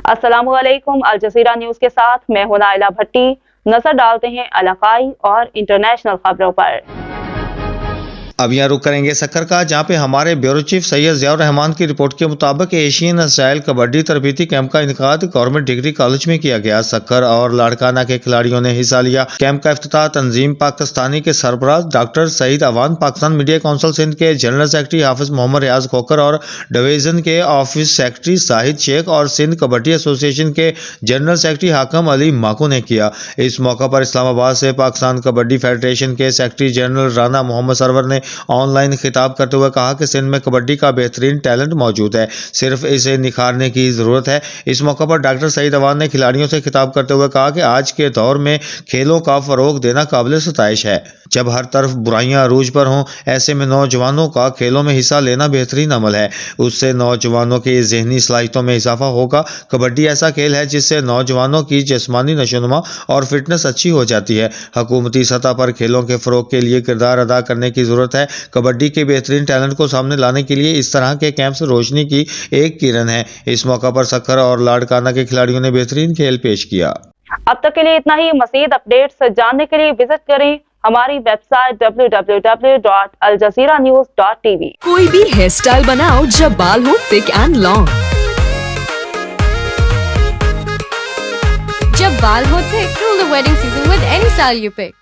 अस्सलामु अलैकुम। Al Jazeera news के साथ मैं हूं नाइला भट्टी। नजर डालते हैं इलाकाई और इंटरनेशनल खबरों पर। अब यहाँ रुक करेंगे सक्कर का, जहाँ पे हमारे ब्यूरो चीफ सैयद ज़ियाउर रहमान की रिपोर्ट के मुताबिक एशियन स्टाइल कबड्डी तरबीती कैंप का इनकाद गवर्नमेंट डिग्री कॉलेज में किया गया। सक्कर और लाड़काना के खिलाड़ियों ने हिस्सा लिया। कैंप का इफ्तिताह तंजीम पाकिस्तानी के सरबराह doctor Saeed Awan, Pakistan media council Sindh के जनरल सेक्रेटरी हाफिज मोहम्मद रियाज खोकर और डिवीजन के ऑफिस सेक्रेटरी साहिद शेख और सिंध कबड्डी एसोसिएशन के जनरल सेक्रेटरी हाकम अली माकू ने किया। इस मौका पर इस्लामाबाद से पाकिस्तान कबड्डी फेडरेशन के सेक्रेटरी जनरल राना मोहम्मद सरवर ने ऑनलाइन खिताब करते हुए कहा कि सिंध में कबड्डी का बेहतरीन टैलेंट मौजूद है, सिर्फ इसे निखारने की जरूरत है। इस मौके पर डॉक्टर सईद अवान ने खिलाड़ियों से खिताब करते हुए कहा कि आज के दौर में खेलों का फरोग देना काबिल सताइश है। जब हर तरफ बुराइयां अरूज पर हों, ऐसे में नौजवानों का खेलों में हिस्सा लेना बेहतरीन अमल है। उससे नौजवानों की जहनी सलाहियतों में इजाफा होगा। कबड्डी ऐसा खेल है जिससे नौजवानों की जिस्मानी नशोनुमा और फिटनेस अच्छी हो जाती है। हुकूमती सतह पर खेलों के फरोग के लिए किरदार अदा करने की जरूरत है। कबड्डी के बेहतरीन टैलेंट को सामने लाने के लिए इस तरह के कैंप्स रोशनी की एक किरण है। इस मौका पर सक्कर और लाड़काना के खिलाड़ियों ने बेहतरीन खेल पेश किया। अब तक के लिए इतना ही। मज़ीद अपडेट्स जानने के लिए विजिट करें हमारी वेबसाइट www.aljazeeranews.tv। कोई भी हेयर स्टाइल बनाओ जब बाल हो थिक एंड लॉन्ग, जब बाल हो thick, rule the wedding season with any style you pick.